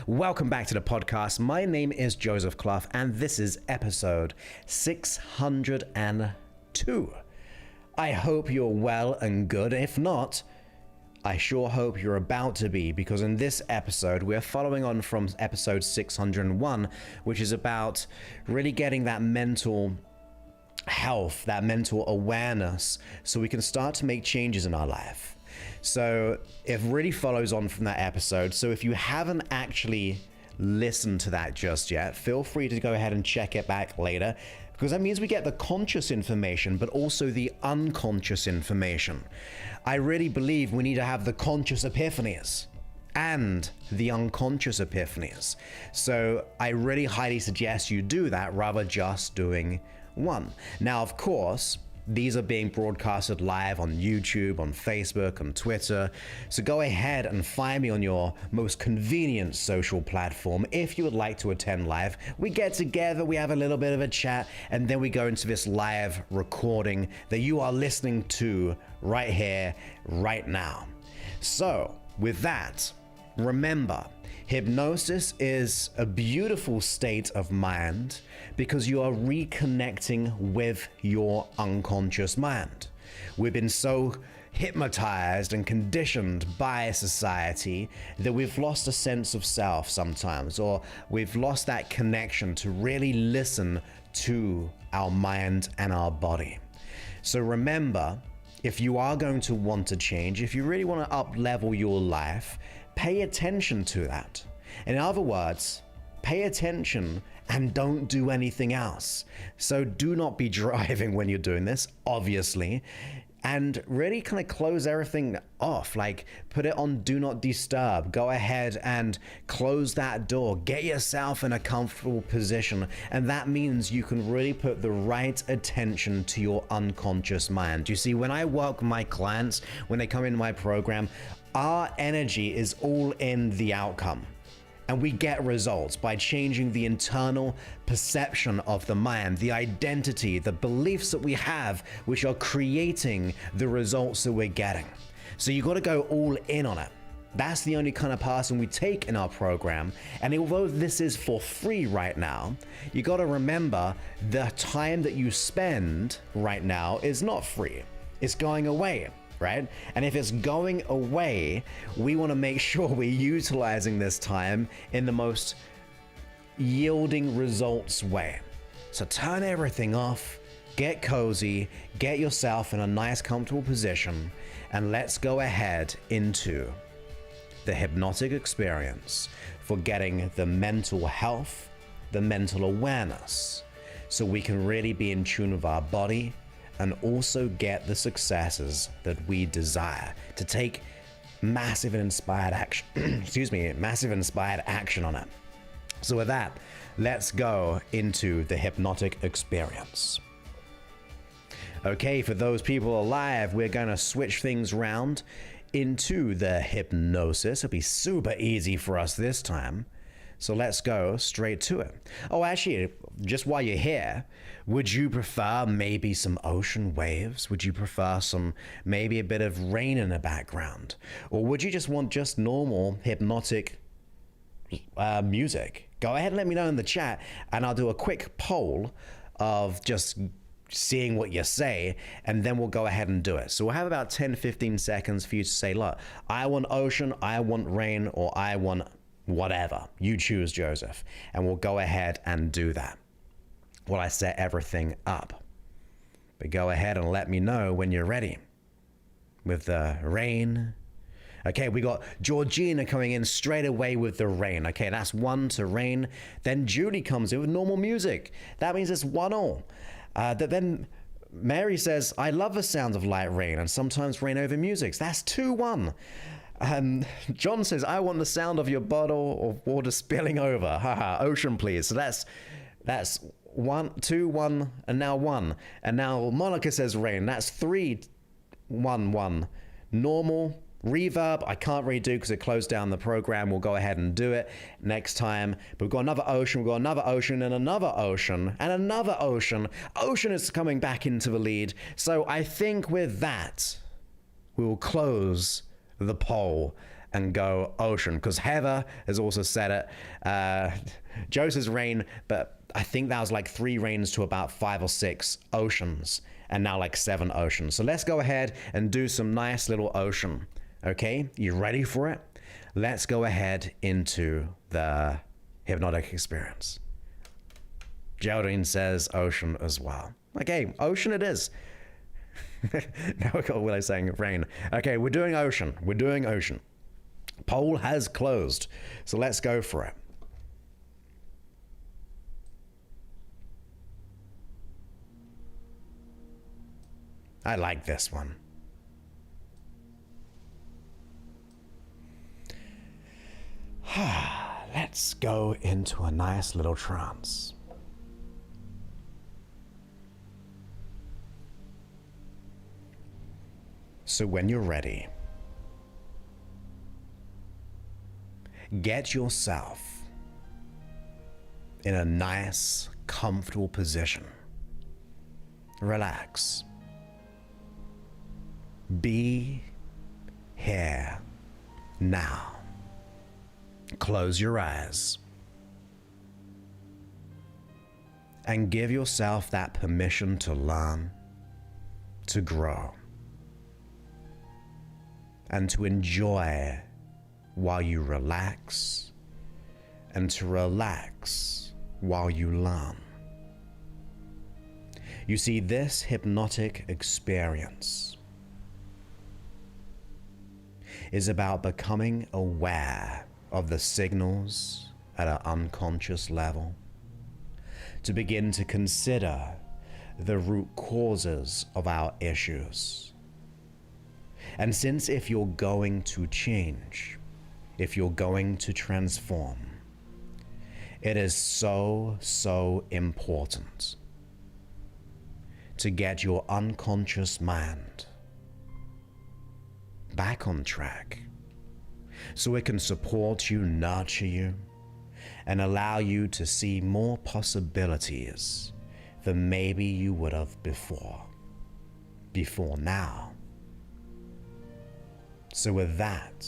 Welcome back to the podcast. My name is Joseph Clough, and this is episode 602. I hope you're well and good. If not, I sure hope you're about to be, because in this episode, we're following on from episode 601, which is about really getting that mental health, that mental awareness, so we can start to make changes in our life. So it really follows on from that episode. So if you haven't actually listened to that just yet, feel free to go ahead and check it back later, because that means we get the conscious information, but also the unconscious information. I really believe we need to have the conscious epiphanies and the unconscious epiphanies. So I really highly suggest you do that rather just doing one. Now, of course, these are being broadcasted live on YouTube, on Facebook, on Twitter. So go ahead and find me on your most convenient social platform if you would like to attend live. We get together, we have a little bit of a chat, and then we go into this live recording that you are listening to right here, right now. So with that, remember, hypnosis is a beautiful state of mind because you are reconnecting with your unconscious mind. We've been so hypnotized and conditioned by society that we've lost a sense of self sometimes, or we've lost that connection to really listen to our mind and our body. So remember, if you are going to want to change, if you really want to up-level your life, pay attention to that. In other words, pay attention and don't do anything else. So do not be driving when you're doing this, obviously, and really kind of close everything off, like put it on do not disturb. Go ahead and close that door. Get yourself in a comfortable position, and that means you can really put the right attention to your unconscious mind. You see, when I work with my clients, when they come into my program, our energy is all in the outcome. And we get results by changing the internal perception of the mind, the identity, the beliefs that we have, which are creating the results that we're getting. So you got to go all in on it. That's the only kind of person we take in our program. And although this is for free right now, you got to remember the time that you spend right now is not free. It's going away. Right? And if it's going away, we want to make sure we're utilizing this time in the most yielding results way. So turn everything off, get cozy, get yourself in a nice, comfortable position, and let's go ahead into the hypnotic experience for getting the mental health, the mental awareness, so we can really be in tune with our body and also get the successes that we desire to take massive and inspired action, massive inspired action on it. So with that, let's go into the hypnotic experience. Okay, for those people alive, we're gonna switch things around into the hypnosis. It'll be super easy for us this time. So let's go straight to it. Oh, actually, just while you're here, would you prefer maybe some ocean waves? Would you prefer maybe a bit of rain in the background? Or would you just want just normal hypnotic music? Go ahead and let me know in the chat, and I'll do a quick poll of just seeing what you say, and then we'll go ahead and do it. So we'll have about 10-15 seconds for you to say, look, I want ocean, I want rain, or I want whatever. You choose, Joseph. And we'll go ahead and do that while I set everything up. But go ahead and let me know when you're ready with the rain. Okay, we got Georgina coming in straight away with the rain. Okay, that's 1 to rain. Then Julie comes in with normal music. That means it's 1-1. Then Mary says, I love the sound of light rain and sometimes rain over music. That's 2-1. John says, I want the sound of your bottle of water spilling over. Haha, ocean please. So that's 1, 2, 1, and now 1. And now Monica says rain. That's 3, 1, 1. Normal, reverb, I can't really do because it closed down the program. We'll go ahead and do it next time. But we've got another ocean, we've got another ocean, and another ocean, and another ocean. Ocean is coming back into the lead. So I think with that, we will close the poll and go ocean, because Heather has also said it. Joe says rain, but I think that was like 3 rains to about 5 or 6 oceans, and now like 7 oceans. So let's go ahead and do some nice little ocean. Okay, you ready for it? Let's go ahead into the hypnotic experience. Geraldine says ocean as well. Okay, ocean it is. Now I got what I was saying, rain. Okay, we're doing ocean. We're doing ocean. Poll has closed, so let's go for it. I like this one. Let's go into a nice little trance. So when you're ready, get yourself in a nice, comfortable position. Relax. Be here now. Close your eyes and give yourself that permission to learn, to grow, and to enjoy while you relax, and to relax while you learn. You see, this hypnotic experience is about becoming aware of the signals at an unconscious level, to begin to consider the root causes of our issues. And since if you're going to change, if you're going to transform, it is so important to get your unconscious mind back on track, so it can support you, nurture you, and allow you to see more possibilities than maybe you would have before now. So with that,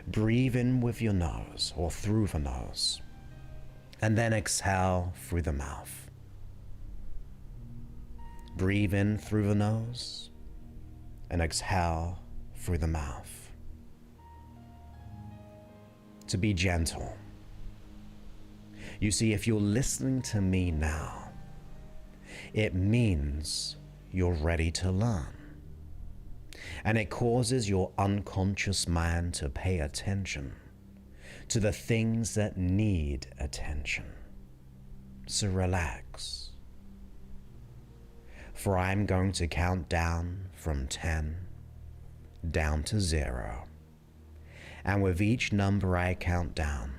breathe in with your nose or through the nose, and then exhale through the mouth. Breathe in through the nose and exhale through the mouth. To be gentle. You see, if you're listening to me now, it means you're ready to learn. And it causes your unconscious mind to pay attention to the things that need attention. So relax. For I'm going to count down from 10 down to 0. And with each number I count down,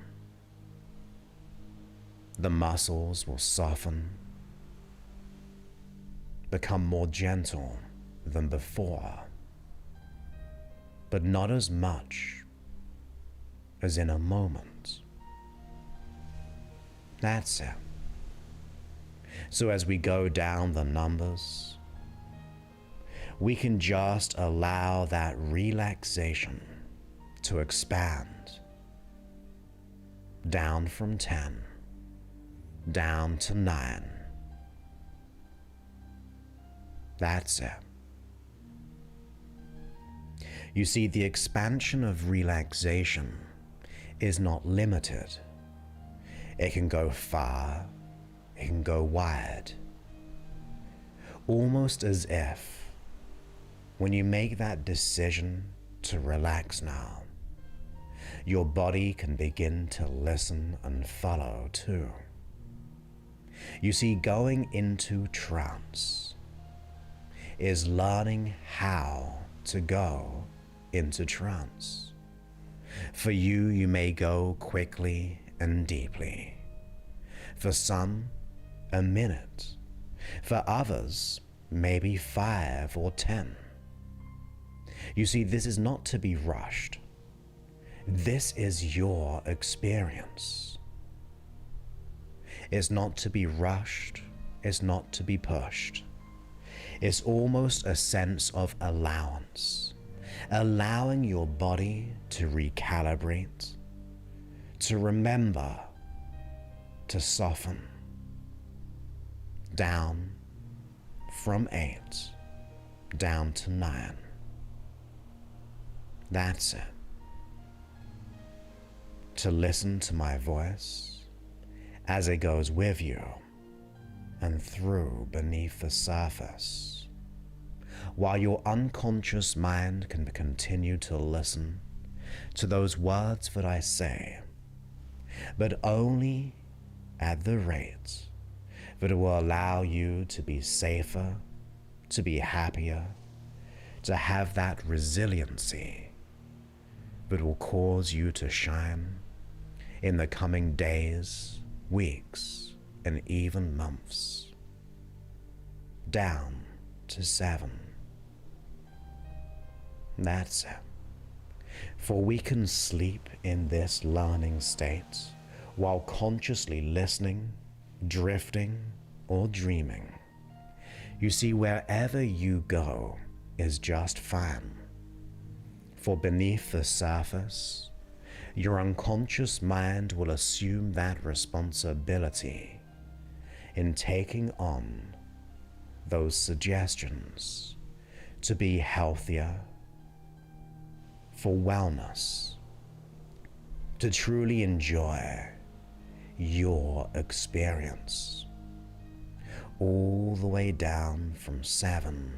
the muscles will soften, become more gentle than before, but not as much as in a moment. That's it. So as we go down the numbers, we can just allow that relaxation to expand down from 10, down to 9. That's it. You see, the expansion of relaxation is not limited. It can go far, it can go wide. Almost as if when you make that decision to relax now, your body can begin to listen and follow too. You see, going into trance is learning how to go into trance. For you, you may go quickly and deeply. For some, a minute. For others, maybe 5 or 10. You see, this is not to be rushed. This is your experience. It's not to be rushed. It's not to be pushed. It's almost a sense of allowance allowing your body to recalibrate, to remember, to soften down from 8 down to 9. That's it. To listen to my voice as it goes with you and through beneath the surface, while your unconscious mind can continue to listen to those words that I say, but only at the rate that it will allow you to be safer, to be happier, to have that resiliency that will cause you to shine in the coming days, weeks, and even months. Down to 7. That's it. For we can sleep in this learning state while consciously listening, drifting, or dreaming. You see, wherever you go is just fine. For beneath the surface, your unconscious mind will assume that responsibility in taking on those suggestions to be healthier, for wellness, to truly enjoy your experience, all the way down from 7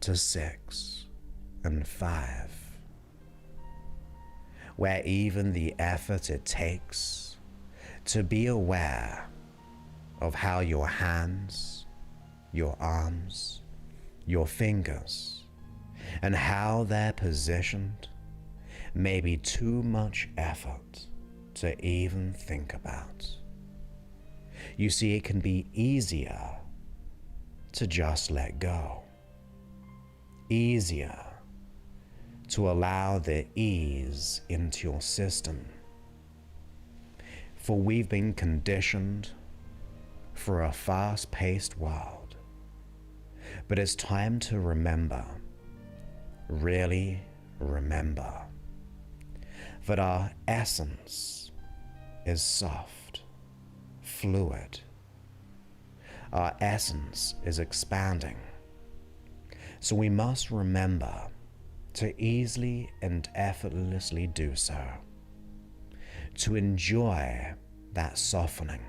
to 6 and 5, where even the effort it takes to be aware of how your hands, your arms, your fingers, and how they're positioned may be too much effort to even think about. You see, it can be easier to just let go, easier to allow the ease into your system. For we've been conditioned for a fast-paced world, but it's time to remember, really remember, that our essence is soft, fluid. Our essence is expanding. So we must remember to easily and effortlessly do so, to enjoy that softening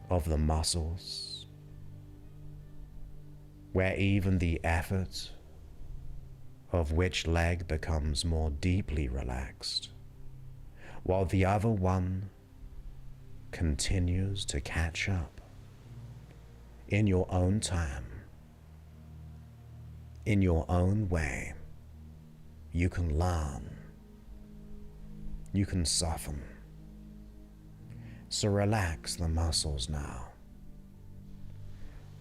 of the muscles, where even the effort of which leg becomes more deeply relaxed, while the other one continues to catch up in your own time, in your own way. You can learn, you can soften. So relax the muscles now.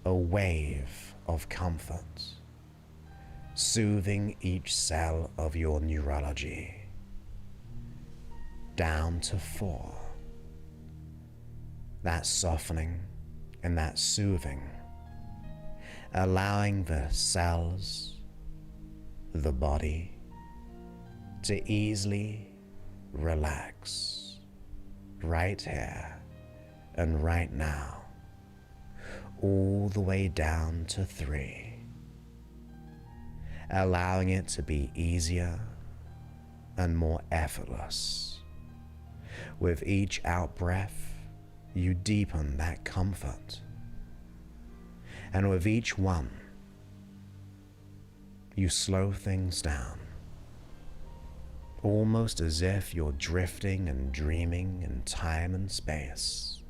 A wave of comfort, soothing each cell of your neurology, down to 4. That softening and that soothing, allowing the cells, the body, to easily relax right here and right now, all the way down to 3. Allowing it to be easier and more effortless. With each out-breath, you deepen that comfort. And with each one, you slow things down, almost as if you're drifting and dreaming in time and space.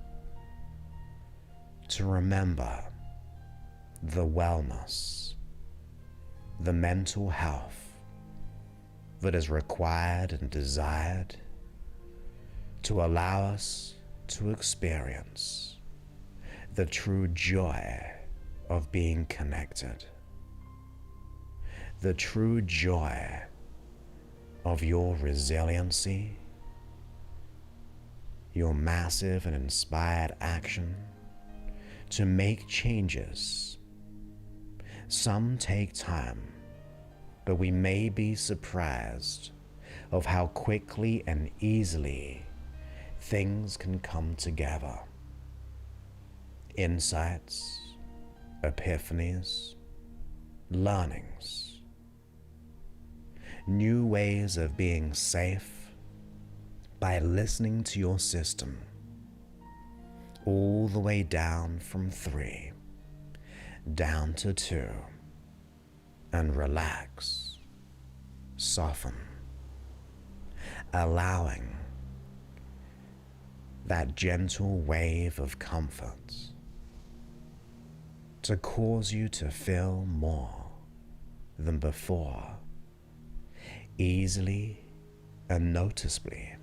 To remember the wellness, the mental health that is required and desired to allow us to experience the true joy of being connected, the true joy of your resiliency, your massive and inspired action to make changes. Some take time, but we may be surprised of how quickly and easily things can come together. Insights, epiphanies, learnings, new ways of being safe by listening to your system, all the way down from 3, down to 2, and relax, soften, allowing that gentle wave of comfort to cause you to feel more than before, easily and noticeably,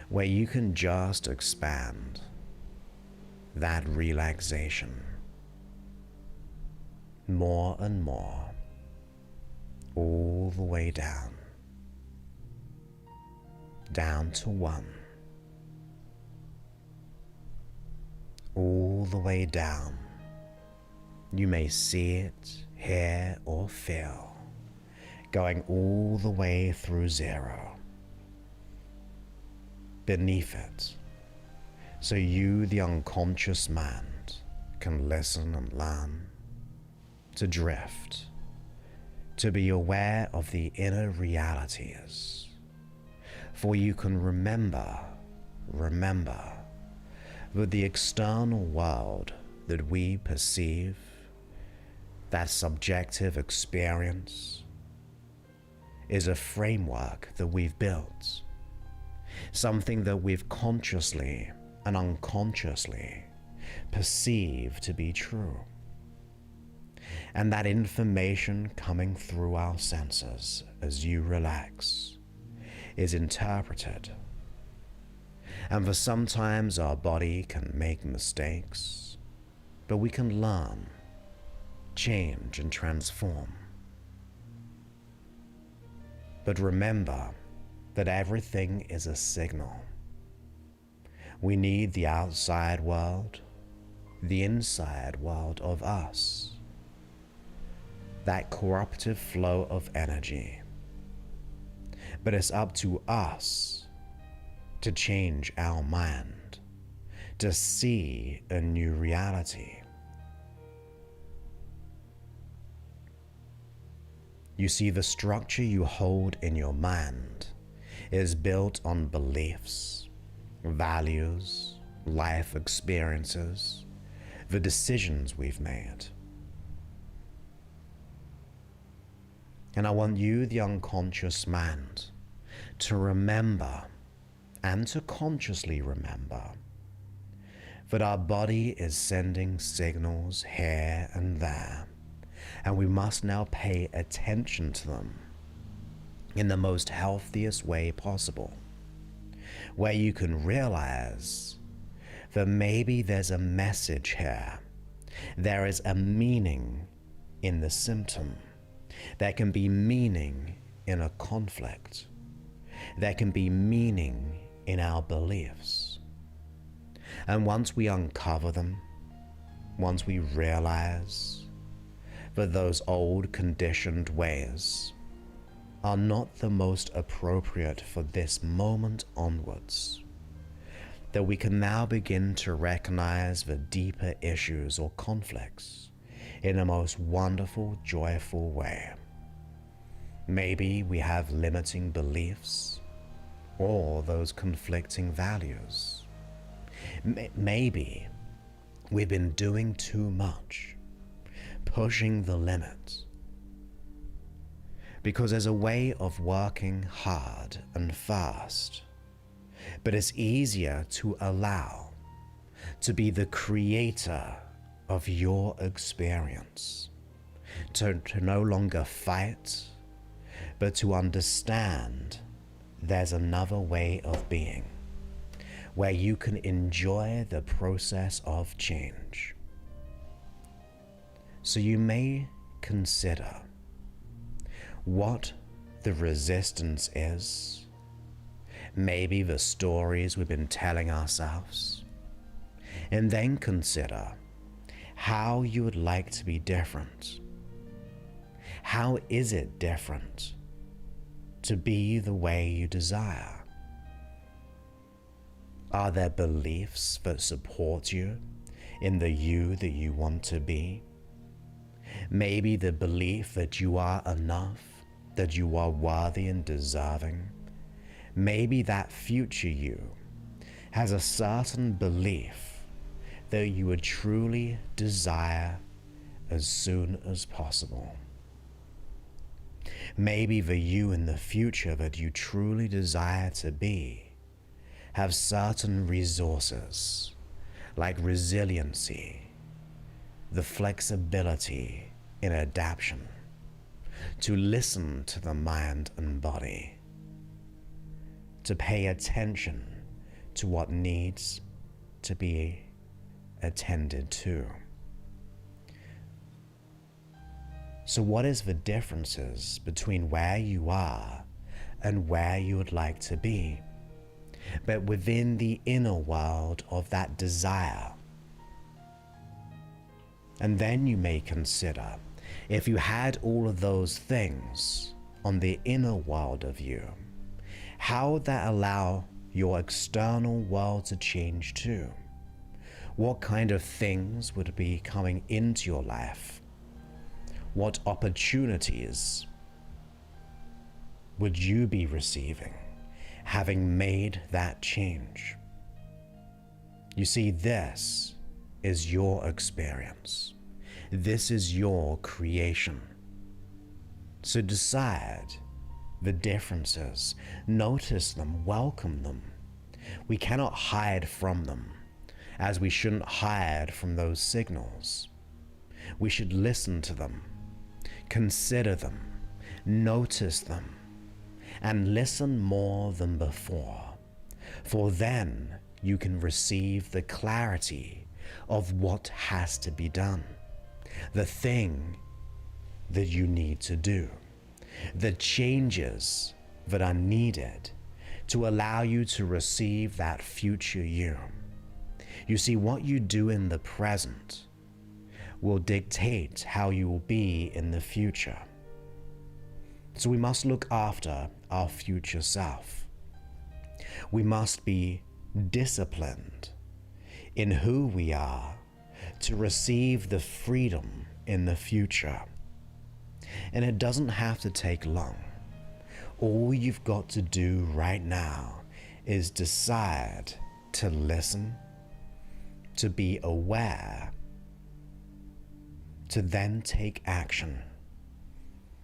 where you can just expand that relaxation more and more, all the way down to 1, all the way down. You may see it, hear, or feel, going all the way through 0, beneath it, so you, the unconscious mind, can listen and learn, to drift, to be aware of the inner realities. For you can remember that the external world that we perceive, that subjective experience, is a framework that we've built, something that we've consciously and unconsciously perceived to be true. And that information coming through our senses as you relax is interpreted. And for sometimes our body can make mistakes, but we can learn, change, and transform. But remember that everything is a signal. We need the outside world, the inside world of us, that cooperative flow of energy. But it's up to us to change our mind, to see a new reality. You see, the structure you hold in your mind is built on beliefs, values, life experiences, the decisions we've made. And I want you, the unconscious mind, to remember and to consciously remember that our body is sending signals here and there, and we must now pay attention to them in the most healthiest way possible, where you can realize that maybe there's a message here, there is a meaning in the symptom. There can be meaning in a conflict. There can be meaning in our beliefs. And once we uncover them, once we realize that those old conditioned ways are not the most appropriate for this moment onwards, that we can now begin to recognize the deeper issues or conflicts in a most wonderful, joyful way. Maybe we have limiting beliefs or those conflicting values. Maybe we've been doing too much, pushing the limit, because there's a way of working hard and fast, but it's easier to allow, to be the creator of your experience, to no longer fight, but to understand there's another way of being, where you can enjoy the process of change. So you may consider what the resistance is, maybe the stories we've been telling ourselves, and then consider how you would like to be different, How is it different to be the way you desire? Are there beliefs that support you in the you that you want to be? Maybe the belief that you are enough, that you are worthy and deserving. Maybe that future you has a certain belief that you would truly desire as soon as possible. Maybe the you in the future that you truly desire to be have certain resources like resiliency, the flexibility in adaptation, to listen to the mind and body, to pay attention to what needs to be attended to. So what is the differences between where you are and where you would like to be, but within the inner world of that desire? And then you may consider, if you had all of those things on the inner world of you, how would that allow your external world to change too? What kind of things would be coming into your life? What opportunities would you be receiving, having made that change? You see, this is your experience. This is your creation. So decide the differences, notice them, welcome them. We cannot hide from them, as we shouldn't hide from those signals. We should listen to them, consider them, notice them, and listen more than before, for then you can receive the clarity of what has to be done, the thing that you need to do, the changes that are needed to allow you to receive that future you. You see, what you do in the present will dictate how you will be in the future. So we must look after our future self. We must be disciplined in who we are to receive the freedom in the future. And it doesn't have to take long. All you've got to do right now is decide to listen, to be aware, to then take action,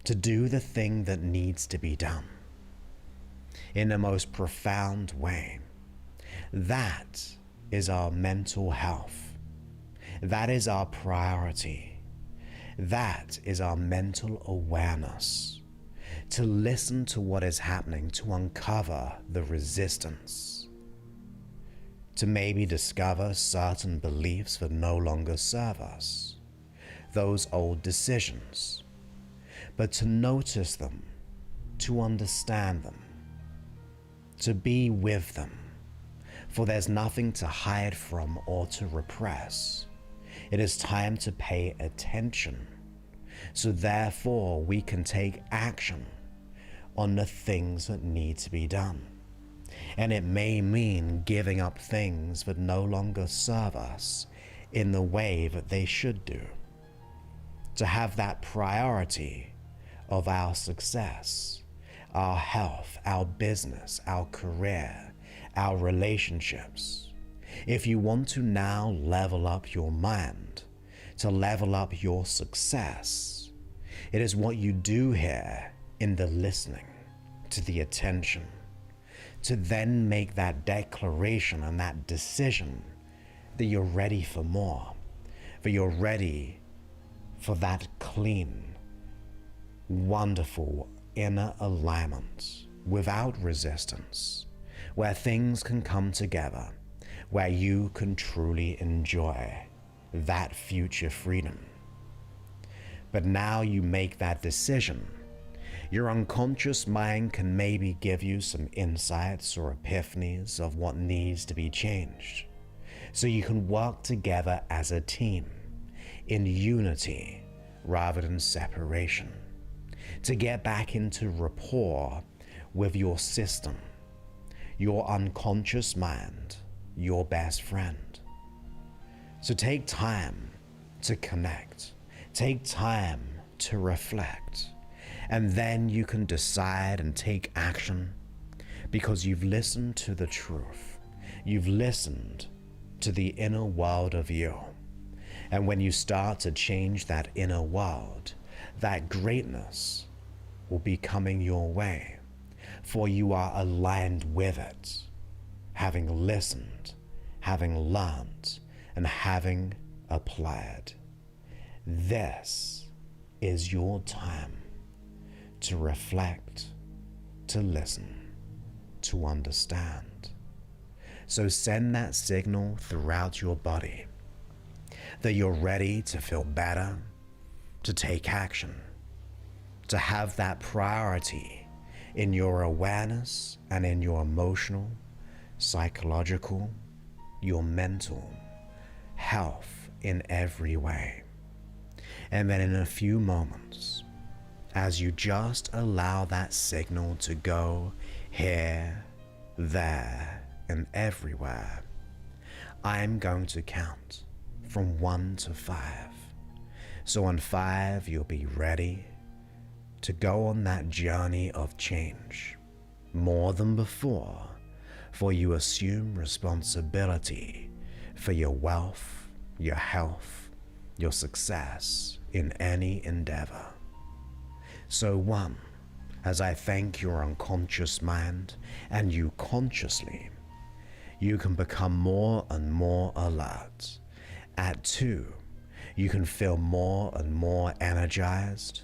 to do the thing that needs to be done in the most profound way. That is our mental health. That is our priority. That is our mental awareness. To listen to what is happening, to uncover the resistance, to maybe discover certain beliefs that no longer serve us, those old decisions, but to notice them, to understand them, to be with them, for there's nothing to hide from or to repress. It is time to pay attention, so therefore we can take action on the things that need to be done. And it may mean giving up things that no longer serve us in the way that they should do, to have that priority of our success, our health, our business, our career, our relationships. If you want to now level up your mind, to level up your success, it is what you do here in the listening, to the attention, to then make that declaration and that decision that you're ready for more, that you're ready for that clean, wonderful inner alignment without resistance, where things can come together, where you can truly enjoy that future freedom. But now you make that decision, your unconscious mind can maybe give you some insights or epiphanies of what needs to be changed, so you can work together as a team, in unity rather than separation. to get back into rapport with your system, your unconscious mind, your best friend. So take time to connect, take time to reflect, and then you can decide and take action because you've listened to the truth. You've listened to the inner world of you. And when you start to change that inner world, that greatness will be coming your way, for you are aligned with it, having listened, having learned, and having applied. This is your time to reflect, to listen, to understand. So send that signal throughout your body that you're ready to feel better, to take action, to have that priority in your awareness and in your emotional, psychological, your mental health in every way. And then in a few moments, as you just allow that signal to go here, there, and everywhere, I'm going to count from 1 to 5. So on 5, you'll be ready to go on that journey of change more than before, for you assume responsibility for your wealth, your health, your success in any endeavor. So 1, as I thank your unconscious mind and you consciously, you can become more and more alert. At 2, you can feel more and more energized,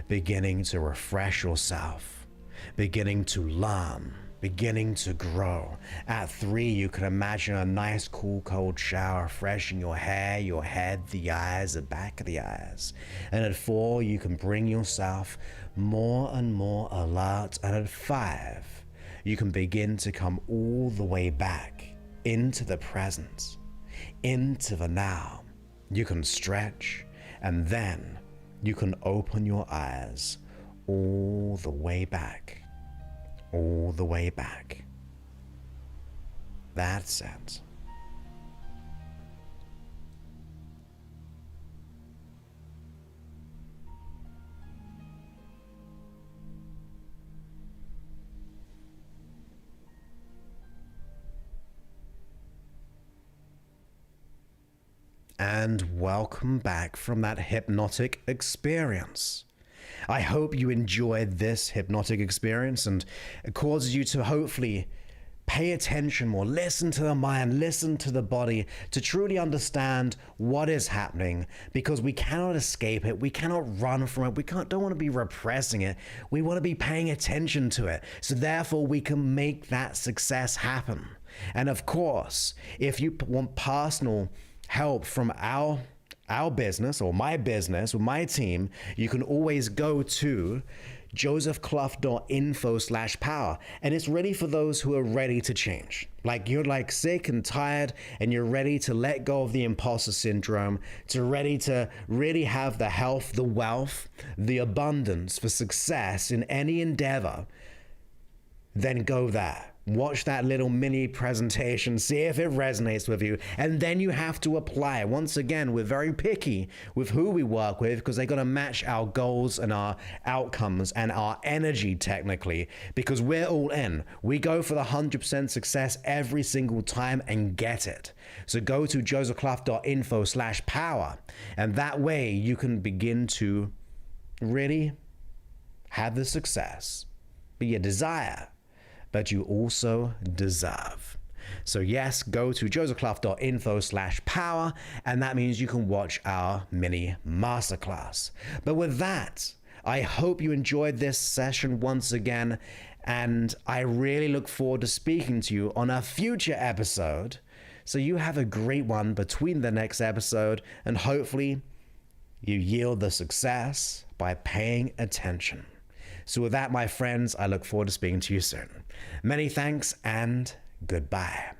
beginning to refresh yourself, beginning to learn, beginning to grow. At 3, you can imagine a nice cool cold shower freshening your hair, your head, the eyes, the back of the eyes. And at 4, you can bring yourself more and more alert. And at 5, you can begin to come all the way back into the present, into the now. You can stretch, and then you can open your eyes all the way back, all the way back. That's it. And welcome back from that hypnotic experience. I hope you enjoyed this hypnotic experience and it causes you to hopefully pay attention more, listen to the mind, listen to the body, to truly understand what is happening, because we cannot escape it, we cannot run from it, don't want to be repressing it, we want to be paying attention to it, so therefore we can make that success happen. And of course, if you want personal help from our business or my business or my team, you can always go to josephclough.info/power, and it's ready for those who are ready to change. Like you're like sick and tired and you're ready to let go of the imposter syndrome, to ready to really have the health, the wealth, the abundance for success in any endeavor. Then go there. Watch that little mini presentation, see if it resonates with you, and then you have to apply. Once again, we're very picky with who we work with because they got to match our goals and our outcomes and our energy technically, because we're all in. We go for the 100% success every single time and get it. So go to josephclough.info/power, and that way you can begin to really have the success, be a desire, but you also deserve. So yes, go to josephclough.info/power, and that means you can watch our mini masterclass. But with that, I hope you enjoyed this session once again, and I really look forward to speaking to you on a future episode. So you have a great one between the next episode, and hopefully you yield the success by paying attention. So with that, my friends, I look forward to speaking to you soon. Many thanks and goodbye.